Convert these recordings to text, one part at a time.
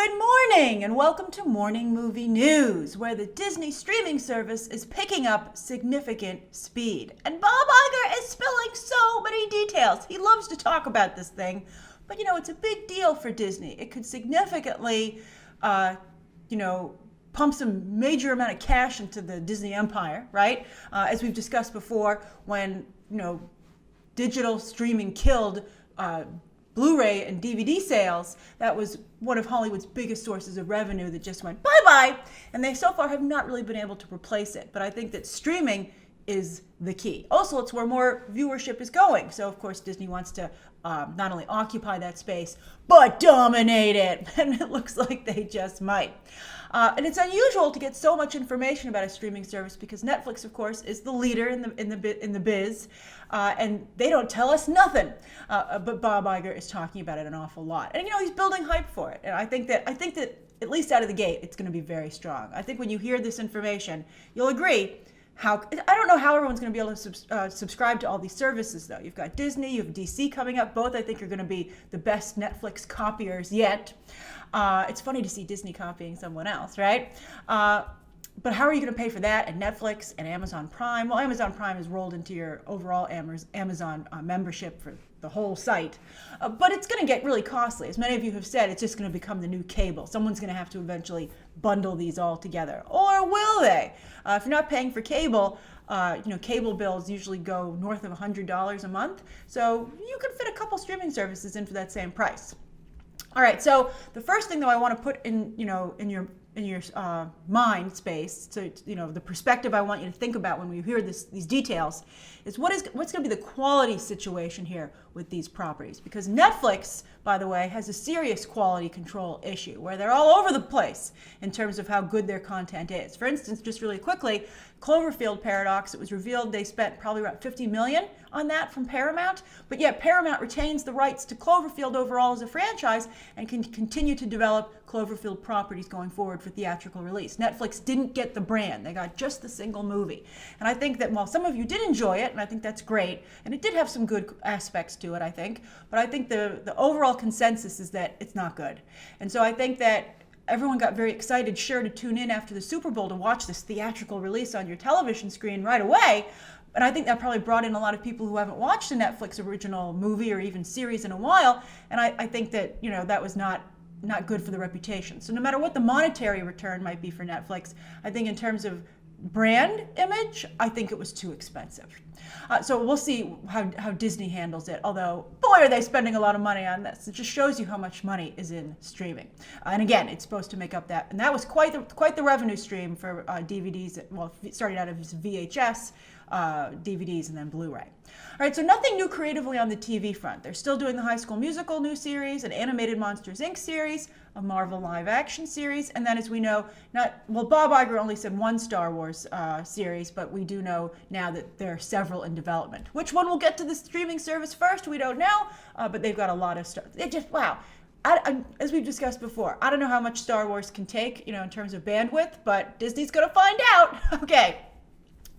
Good morning and welcome to Morning Movie News, where the Disney streaming service is picking up significant speed. And Bob Iger is spilling so many details. He loves to talk about this thing, but it's a big deal for Disney. It could significantly, pump some major amount of cash into the Disney empire, right? As we've discussed before, when, digital streaming killed Blu-ray and DVD sales, that was one of Hollywood's biggest sources of revenue that just went bye-bye, and they so far have not really been able to replace it. But I think that streaming is the key. Also, it's where more viewership is going. So, of course, Disney wants to not only occupy that space, but dominate it. And it looks like they just might. And it's unusual to get so much information about a streaming service because Netflix, of course, is the leader in the biz, and they don't tell us nothing. But Bob Iger is talking about it an awful lot, and he's building hype for it. And I think that at least out of the gate, it's going to be very strong. I think when you hear this information, you'll agree. I don't know how everyone's going to be able to subscribe to all these services, though. You've got Disney, you have DC coming up. Both, I think, are going to be the best Netflix copiers yet. It's funny to see Disney copying someone else, right? But how are you going to pay for that and Netflix and Amazon Prime? Well, Amazon Prime is rolled into your overall Amazon membership for the whole site. But it's going to get really costly. As many of you have said, it's just going to become the new cable. Someone's going to have to eventually bundle these all together. Or will they? If you're not paying for cable, cable bills usually go north of $100 a month. So you can fit a couple streaming services in for that same price. All right, so the first thing, though, I want to put in your mind space, so the perspective I want you to think about when we hear these details, is what's going to be the quality situation here with these properties. Because Netflix, by the way, has a serious quality control issue where they're all over the place in terms of how good their content is. For instance, just really quickly, Cloverfield Paradox, it was revealed they spent probably around $50 million on that from Paramount, but yet Paramount retains the rights to Cloverfield overall as a franchise and can continue to develop Cloverfield properties going forward for theatrical release. Netflix didn't get the brand. They got just the single movie. And I think that while some of you did enjoy it, and I think that's great, and it did have some good aspects to it, I think, but I think the overall consensus is that it's not good. And so I think that everyone got very excited, sure, to tune in after the Super Bowl to watch this theatrical release on your television screen right away. And I think that probably brought in a lot of people who haven't watched a Netflix original movie or even series in a while. And I think that, that was not good for the reputation. So no matter what the monetary return might be for Netflix, I think in terms of brand image, I think it was too expensive. So we'll see how Disney handles it. Although, boy, are they spending a lot of money on this. It just shows you how much money is in streaming. And again, it's supposed to make up that. And that was quite the revenue stream for DVDs. Well, it started out as VHS, DVDs, and then Blu-ray. All right, so nothing new creatively on the TV front. They're still doing the High School Musical new series, an animated Monsters, Inc. series, a Marvel live-action series, and then, as we know, Bob Iger only said one Star Wars series, but we do know now that there are several in development. Which one will get to the streaming service first, we don't know, but they've got a lot of stuff. Wow. As we've discussed before, I don't know how much Star Wars can take, in terms of bandwidth, but Disney's going to find out. Okay.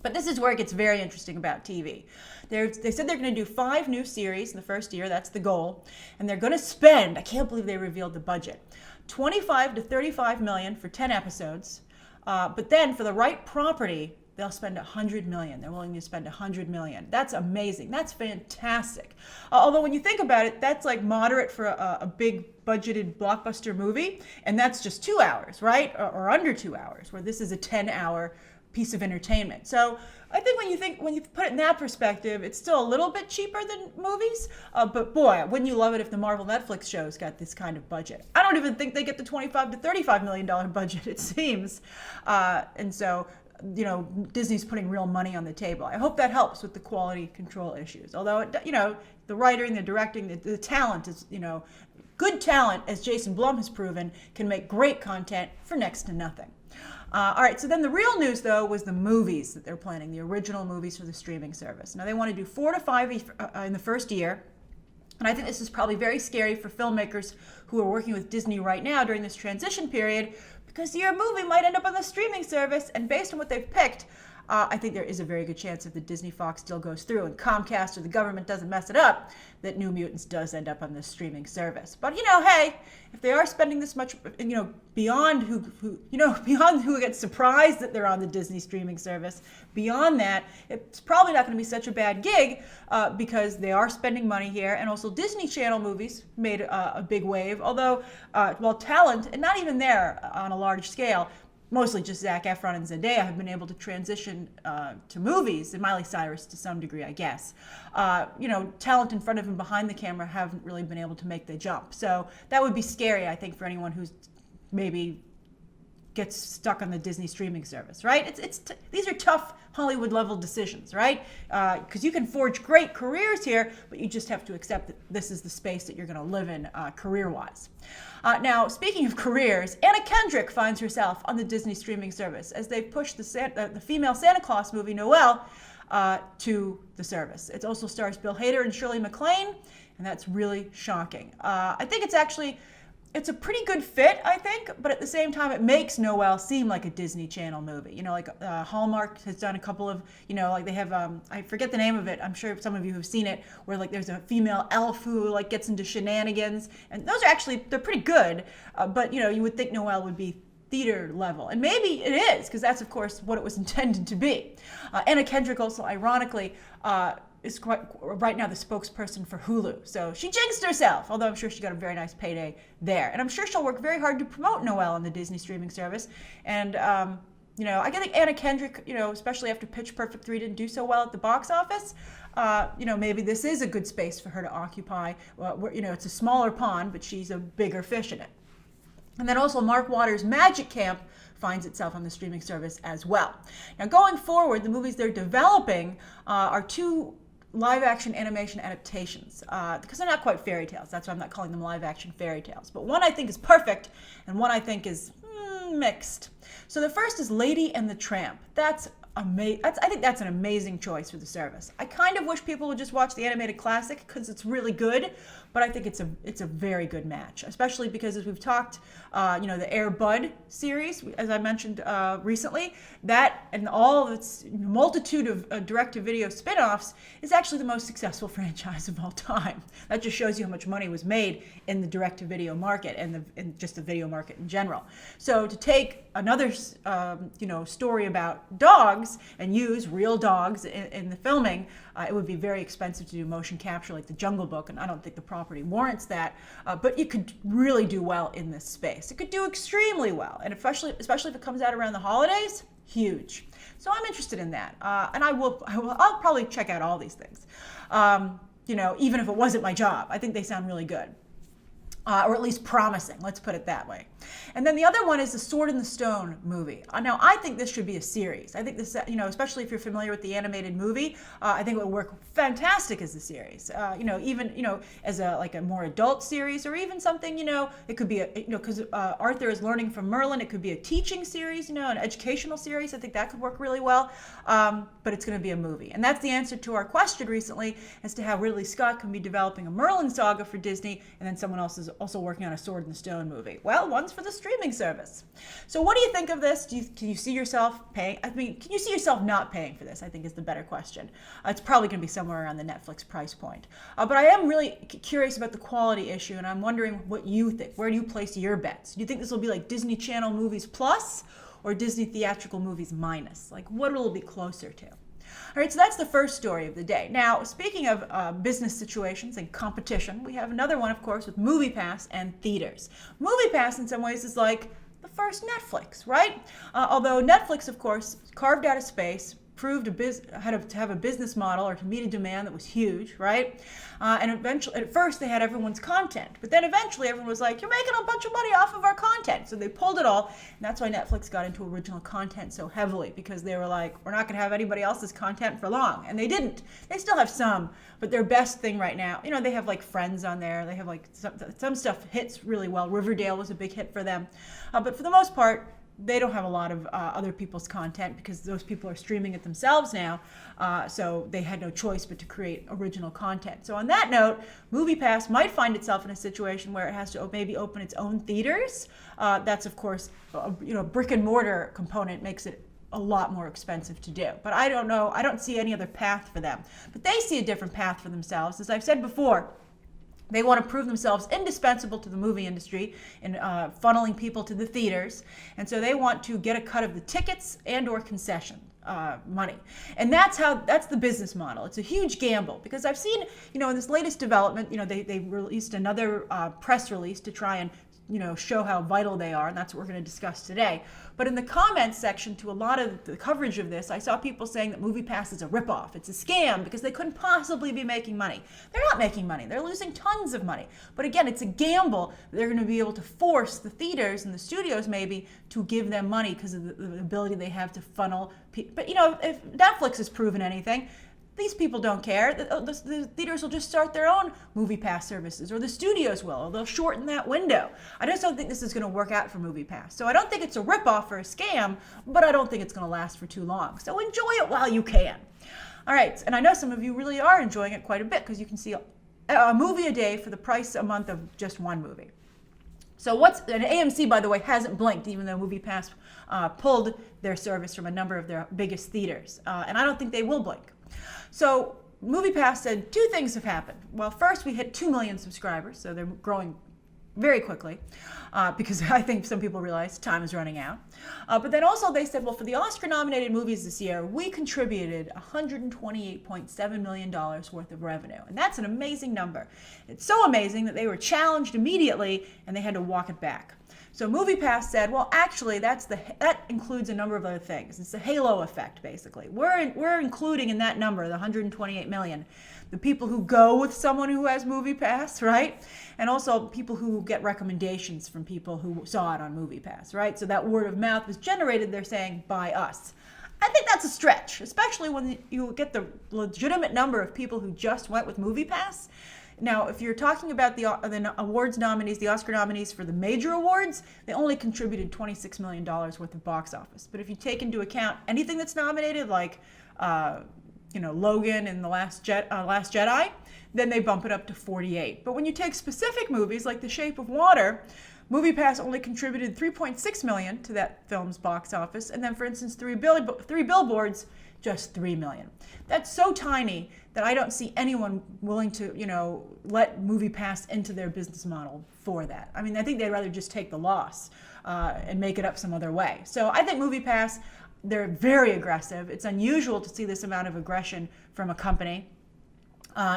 But this is where it gets very interesting about TV. They said they're going to do 5 new series in the first year. That's the goal. And they're going to spend, I can't believe they revealed the budget, $25 to $35 million for 10 episodes. But then for the right property, they'll spend $100 million. They're willing to spend $100 million. That's amazing. That's fantastic. Although when you think about it, that's like moderate for a big budgeted blockbuster movie. And that's just 2 hours, right? Or under 2 hours, where this is a 10-hour piece of entertainment. So I think when you put it in that perspective, it's still a little bit cheaper than movies. But boy, wouldn't you love it if the Marvel Netflix shows got this kind of budget? I don't even think they get the $25 to $35 million budget, it seems. And so, Disney's putting real money on the table. I hope that helps with the quality control issues. Although, the writing, the directing, the talent is, good talent, as Jason Blum has proven, can make great content for next to nothing. All right, so then the real news, though, was the movies that they're planning, the original movies for the streaming service. Now, they want to do 4 to 5 in the first year. And I think this is probably very scary for filmmakers who are working with Disney right now during this transition period, because your movie might end up on the streaming service. And based on what they've picked, I think there is a very good chance if the Disney-Fox deal goes through and Comcast or the government doesn't mess it up, that New Mutants does end up on this streaming service. But, hey, if they are spending this much, beyond beyond who gets surprised that they're on the Disney streaming service, beyond that, it's probably not going to be such a bad gig because they are spending money here. And also Disney Channel movies made a big wave, although, talent, and not even there on a large scale, mostly just Zac Efron and Zendaya have been able to transition to movies, and Miley Cyrus to some degree, I guess. Talent in front of and behind the camera haven't really been able to make the jump. So that would be scary, I think, for anyone who's maybe gets stuck on the Disney streaming service, right? These are tough Hollywood level decisions, right? Because you can forge great careers here, but you just have to accept that this is the space that you're going to live in career-wise. Now, speaking of careers, Anna Kendrick finds herself on the Disney streaming service as they've pushed the female Santa Claus movie, Noelle, to the service. It also stars Bill Hader and Shirley MacLaine, and that's really shocking. I think it's a pretty good fit, I think, but at the same time, it makes Noelle seem like a Disney Channel movie. Hallmark has done a couple of, they have, I forget the name of it. I'm sure some of you have seen it, where there's a female elf who gets into shenanigans, and those are they're pretty good. But you would think Noelle would be theater level, and maybe it is, because that's of course what it was intended to be. Anna Kendrick also, ironically, is right now the spokesperson for Hulu. So she jinxed herself, although I'm sure she got a very nice payday there. And I'm sure she'll work very hard to promote Noelle on the Disney streaming service. And, I think Anna Kendrick, especially after Pitch Perfect 3 didn't do so well at the box office, maybe this is a good space for her to occupy. It's a smaller pond, but she's a bigger fish in it. And then also Mark Waters' Magic Camp finds itself on the streaming service as well. Now, going forward, the movies they're developing are two live-action animation adaptations, because they're not quite fairy tales. That's why I'm not calling them live-action fairy tales. But one I think is perfect, and one I think is mixed. So the first is Lady and the Tramp. I think that's an amazing choice for the service. I kind of wish people would just watch the animated classic because it's really good, but I think it's a very good match, especially because, as we've talked, the Air Bud series, as I mentioned recently, that and all of its multitude of direct-to-video spin-offs is actually the most successful franchise of all time. That just shows you how much money was made in the direct-to-video market and just the video market in general. So to take another story about dogs and use real dogs in the filming, it would be very expensive to do motion capture like The Jungle Book, and I don't think the property warrants that, but it could really do well in this space. It could do extremely well, and especially if it comes out around the holidays, huge. So I'm interested in that, and I'll probably check out all these things, even if it wasn't my job. I think they sound really good. Or at least promising, let's put it that way. And then the other one is the Sword in the Stone movie. Now, I think this should be a series. I think this, especially if you're familiar with the animated movie, I think it would work fantastic as a series. Even as a more adult series, or even something, it could be because Arthur is learning from Merlin. It could be a teaching series, an educational series. I think that could work really well. But it's going to be a movie, and that's the answer to our question recently as to how Ridley Scott can be developing a Merlin saga for Disney, and then someone else is also working on a Sword in the Stone movie. Well, one's for the streaming service. So what do you think of this? Can you see yourself paying? Can you see yourself not paying for this? I think is the better question. It's probably going to be somewhere around the Netflix price point. But I am really curious about the quality issue, and I'm wondering what you think. Where do you place your bets? Do you think this will be like Disney Channel movies plus or Disney theatrical movies minus? What will it be closer to? All right, so that's the first story of the day. Now, speaking of business situations and competition, we have another one, of course, with MoviePass and theaters. MoviePass, in some ways, is like the first Netflix, right? Although Netflix, of course, carved out a space, proved had to have a business model or to meet a demand that was huge, right? And eventually, at first, they had everyone's content, but then eventually everyone was like, "You're making a bunch of money off of our content," so they pulled it all, and that's why Netflix got into original content so heavily, because they were like, "We're not going to have anybody else's content for long," and they didn't. They still have some, but their best thing right now, they have Friends on there. They have some stuff hits really well. Riverdale was a big hit for them, but for the most part, they don't have a lot of other people's content because those people are streaming it themselves now, so they had no choice but to create original content. So on that note, MoviePass might find itself in a situation where it has to maybe open its own theaters. That's, of course, brick and mortar component makes it a lot more expensive to do. But I don't know, I don't see any other path for them. But they see a different path for themselves. As I've said before, they want to prove themselves indispensable to the movie industry in funneling people to the theaters. And so they want to get a cut of the tickets and or concession money. And that's the business model. It's a huge gamble because I've seen, in this latest development, they released another press release to try and show how vital they are, and that's what we're going to discuss today. But in the comments section to a lot of the coverage of this, I saw people saying that MoviePass is a ripoff. It's a scam because they couldn't possibly be making money. They're not making money. They're losing tons of money. But again, it's a gamble. They're going to be able to force the theaters and the studios maybe to give them money because of the ability they have to funnel people. But if Netflix has proven anything, these people don't care. The theaters will just start their own MoviePass services, or the studios will, or they'll shorten that window. I just don't think this is going to work out for MoviePass. So I don't think it's a ripoff or a scam, but I don't think it's going to last for too long. So enjoy it while you can. All right, and I know some of you really are enjoying it quite a bit because you can see a movie a day for the price a month of just one movie. So and AMC, by the way, hasn't blinked, even though MoviePass pulled their service from a number of their biggest theaters. And I don't think they will blink. So MoviePass said two things have happened. Well, first, we hit 2 million subscribers, so they're growing very quickly because I think some people realize time is running out. But then also they said, well, for the Oscar-nominated movies this year, we contributed $128.7 million worth of revenue. And that's an amazing number. It's so amazing that they were challenged immediately and they had to walk it back. So MoviePass said, well, actually, that includes a number of other things. It's the halo effect, basically. We're including in that number, the 128 million, the people who go with someone who has MoviePass, right? And also people who get recommendations from people who saw it on MoviePass, right? So that word of mouth was generated, they're saying, by us. I think that's a stretch, especially when you get the legitimate number of people who just went with MoviePass. Now, if you're talking about the awards nominees, the Oscar nominees for the major awards, they only contributed $26 million worth of box office. But if you take into account anything that's nominated, like Logan and The Last Jedi, then they bump it up to 48. But when you take specific movies like The Shape of Water, MoviePass only contributed $3.6 million to that film's box office, and then, for instance, Three Billboards, just $3 million. That's so tiny that I don't see anyone willing to, let MoviePass into their business model for that. I mean, I think they'd rather just take the loss and make it up some other way. So I think MoviePass, they're very aggressive. It's unusual to see this amount of aggression from a company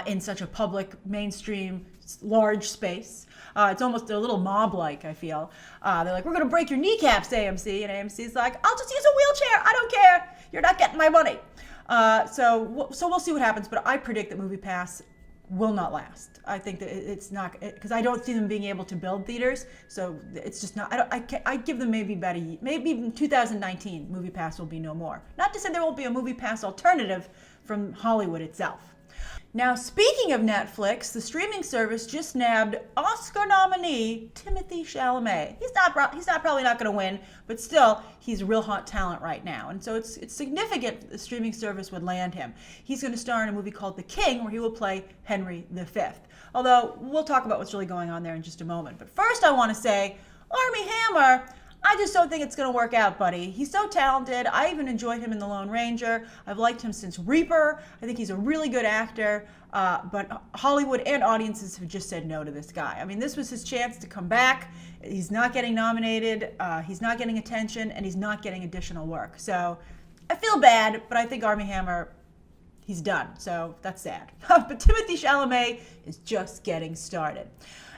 in such a public, mainstream, large space. It's almost a little mob-like, I feel. They're like, we're going to break your kneecaps, AMC. And AMC's like, I'll just use a wheelchair. I don't care. You're not getting my money. So we'll see what happens. But I predict that MoviePass will not last. I think that it's not, because I don't see them being able to build theaters. So it's just not, I give them maybe about maybe even 2019, MoviePass will be no more. Not to say there won't be a MoviePass alternative from Hollywood itself. Now, speaking of Netflix, the streaming service just nabbed Oscar nominee Timothee Chalamet. He's probably not going to win, but still, he's a real hot talent right now. And so it's significant that the streaming service would land him. He's going to star in a movie called The King, where he will play Henry V. Although, we'll talk about what's really going on there in just a moment. But first, I want to say, Armie Hammer, I just don't think it's going to work out, buddy. He's so talented. I even enjoyed him in The Lone Ranger. I've liked him since Reaper. I think he's a really good actor. But Hollywood and audiences have just said no to this guy. I mean, this was his chance to come back. He's not getting nominated. He's not getting attention, and he's not getting additional work. So I feel bad, but I think Armie Hammer, he's done. So that's sad. But Timothée Chalamet is just getting started.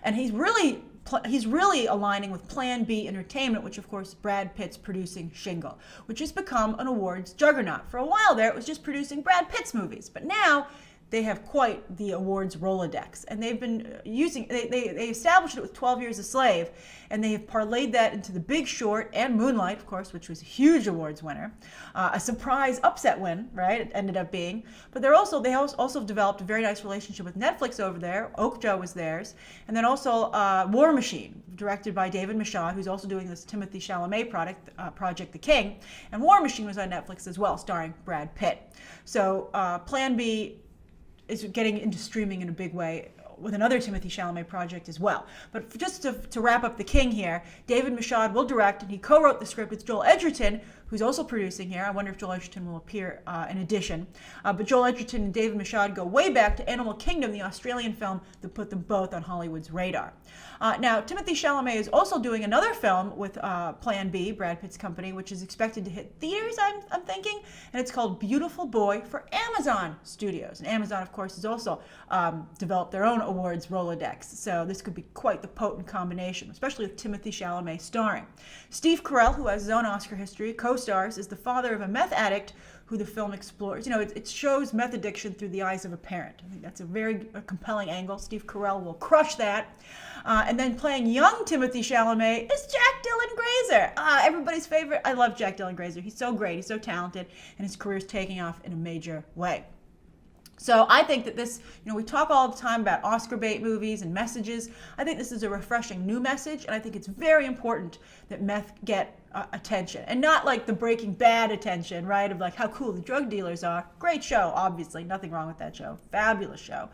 And he's really aligning with Plan B Entertainment, which of course Brad Pitt's producing Shingle, which has become an awards juggernaut. For a while there, it was just producing Brad Pitt's movies, but now they have quite the awards Rolodex, and they've been using, they established it with 12 Years a Slave, and they have parlayed that into The Big Short and Moonlight, of course, which was a huge awards winner, a surprise upset win, right? It ended up being, but they also developed a very nice relationship with Netflix over there. Okja was theirs, and then also War Machine, directed by David Michaud, who's also doing this Timothée Chalamet project, The King, and War Machine was on Netflix as well, starring Brad Pitt. So Plan B is getting into streaming in a big way with another Timothée Chalamet project as well. But just to wrap up The King here, David Michaud will direct, and he co-wrote the script with Joel Edgerton, who's also producing here. I wonder if Joel Edgerton will appear in addition. But Joel Edgerton and David Michôd go way back to Animal Kingdom, the Australian film that put them both on Hollywood's radar. Now, Timothee Chalamet is also doing another film with Plan B, Brad Pitt's company, which is expected to hit theaters, I'm thinking, and it's called Beautiful Boy for Amazon Studios. And Amazon, of course, has also developed their own awards Rolodex, so this could be quite the potent combination, especially with Timothee Chalamet starring. Steve Carell, who has his own Oscar history, co-stars as the father of a meth addict who the film explores. It shows meth addiction through the eyes of a parent. I think that's a very compelling angle. Steve Carell will crush that. And then playing young Timothee Chalamet is Jack Dylan Grazer. Everybody's favorite. I love Jack Dylan Grazer. He's so great. He's so talented, and his career is taking off in a major way. So I think that this, we talk all the time about Oscar bait movies and messages. I think this is a refreshing new message, and I think it's very important that meth get attention, and not like the Breaking Bad attention, right? Of like how cool the drug dealers are. Great show, obviously, nothing wrong with that show. Fabulous show.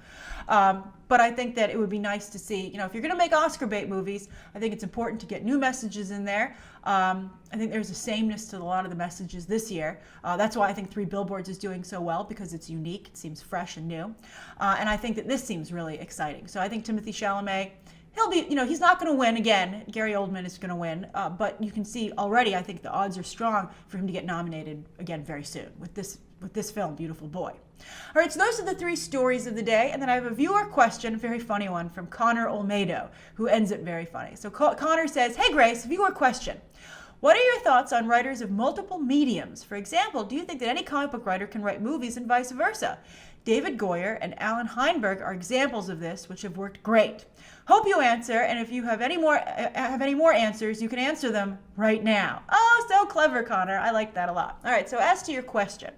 But I think that it would be nice to see, if you're going to make Oscar bait movies, I think it's important to get new messages in there. I think there's a sameness to a lot of the messages this year. That's why I think Three Billboards is doing so well, because it's unique, it seems fresh and new. And I think that this seems really exciting. So I think Timothee Chalamet, he'll be, he's not going to win again. Gary Oldman is going to win. But you can see already, I think the odds are strong for him to get nominated again very soon with this film, Beautiful Boy. All right, so those are the three stories of the day. And then I have a viewer question, a very funny one, from Connor Olmedo, who ends it very funny. So Connor says, "Hey Grace, viewer question. What are your thoughts on writers of multiple mediums? For example, do you think that any comic book writer can write movies and vice versa? David Goyer and Alan Heinberg are examples of this, which have worked great. Hope you answer, and if you have any more answers, you can answer them right now." Oh, so clever, Connor. I like that a lot. All right, so as to your question,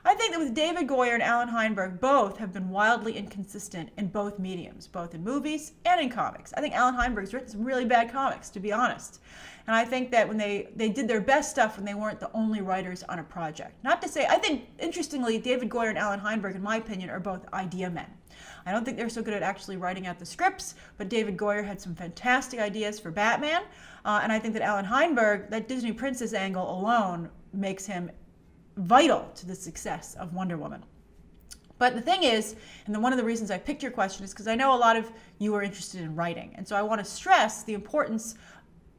I think that with David Goyer and Alan Heinberg, both have been wildly inconsistent in both mediums, both in movies and in comics. I think Alan Heinberg's written some really bad comics, to be honest. And I think that when they did their best stuff when they weren't the only writers on a project. Not to say, I think, interestingly, David Goyer and Alan Heinberg, in my opinion, are both idea men. I don't think they're so good at actually writing out the scripts, but David Goyer had some fantastic ideas for Batman. And I think that Alan Heinberg, that Disney princess angle alone, makes him vital to the success of Wonder Woman. But the thing is, and one of the reasons I picked your question is because I know a lot of you are interested in writing. And so I want to stress the importance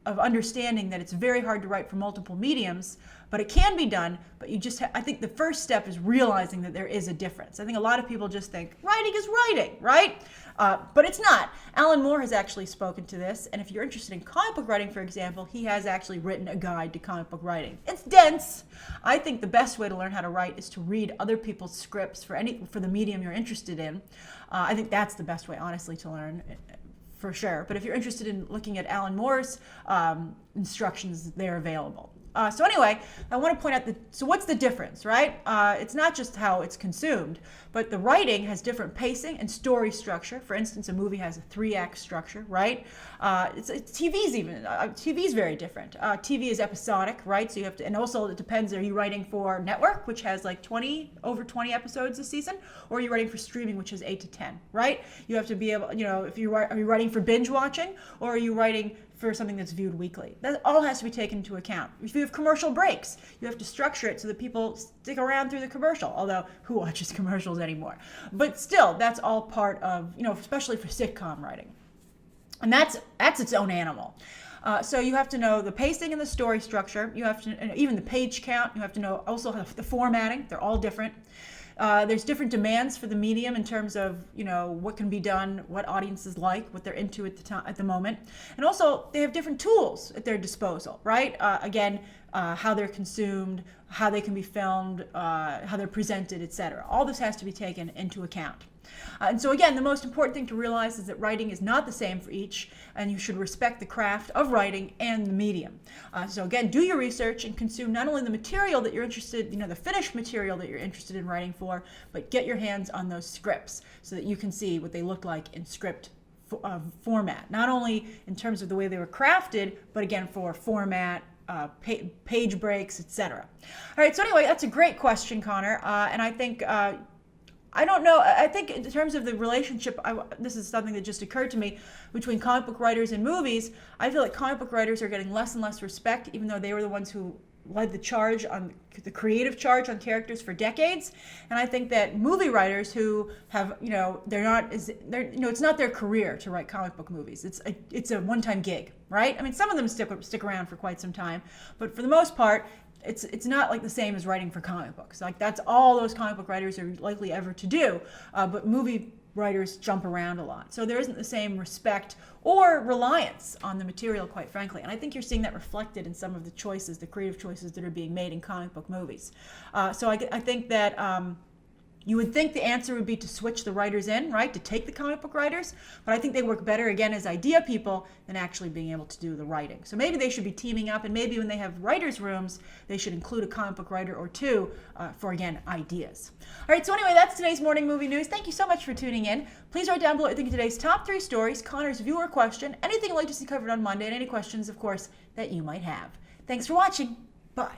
of understanding that it's very hard to write for multiple mediums, but it can be done. But you just, I think the first step is realizing that there is a difference. I think a lot of people just think writing is writing, right? But it's not. Alan Moore has actually spoken to this, and if you're interested in comic book writing, for example, he has actually written a guide to comic book writing. It's dense. I think the best way to learn how to write is to read other people's scripts for the medium you're interested in. I think that's the best way, honestly, to learn, for sure. But if you're interested in looking at Alan Moore's instructions, they're available. So anyway, I want to point out so what's the difference, right? It's not just how it's consumed, but the writing has different pacing and story structure. For instance, a movie has a 3-act structure, right? TV's even, TV's very different. TV is episodic, right? So you have to, and also it depends, are you writing for network, which has like over 20 episodes a season, or are you writing for streaming, which is 8 to 10, right? You have to be able, if are you writing for binge watching, or are you writing for something that's viewed weekly? That all has to be taken into account. If you have commercial breaks, you have to structure it so that people stick around through the commercial, although who watches commercials anymore? But still, that's all part of, especially for sitcom writing. And that's its own animal. So you have to know the pacing and the story structure. You have to, even the page count. You have to know also the formatting. They're all different. There's different demands for the medium in terms of, what can be done, what audiences like, what they're into at the moment. And also, they have different tools at their disposal, right? Again, how they're consumed, how they can be filmed, how they're presented, etc. All this has to be taken into account. And so again, the most important thing to realize is that writing is not the same for each, and you should respect the craft of writing and the medium. So again, do your research and consume not only the material that you're interested, the finished material that you're interested in writing for, but get your hands on those scripts so that you can see what they look like in script format. Not only in terms of the way they were crafted, but again for format, page breaks, etc. All right, so anyway, that's a great question, Connor, and I think I don't know. I think in terms of the relationship, this is something that just occurred to me, between comic book writers and movies, I feel like comic book writers are getting less and less respect, even though they were the ones who led the charge on the creative charge on characters for decades. And I think that movie writers who have, it's not their career to write comic book movies. It's a one-time gig, right? I mean, some of them stick around for quite some time, but for the most part, it's not like the same as writing for comic books. Like that's all those comic book writers are likely ever to do. But movie writers jump around a lot. So there isn't the same respect or reliance on the material, quite frankly. And I think you're seeing that reflected in some of the choices, the creative choices that are being made in comic book movies. So I think that you would think the answer would be to switch the writers in, right? To take the comic book writers. But I think they work better, again, as idea people than actually being able to do the writing. So maybe they should be teaming up, and maybe when they have writers' rooms, they should include a comic book writer or two for, again, ideas. All right, so anyway, that's today's morning movie news. Thank you so much for tuning in. Please write down below what you think of today's top 3 stories, Connor's viewer question, anything you'd like to see covered on Monday, and any questions, of course, that you might have. Thanks for watching. Bye.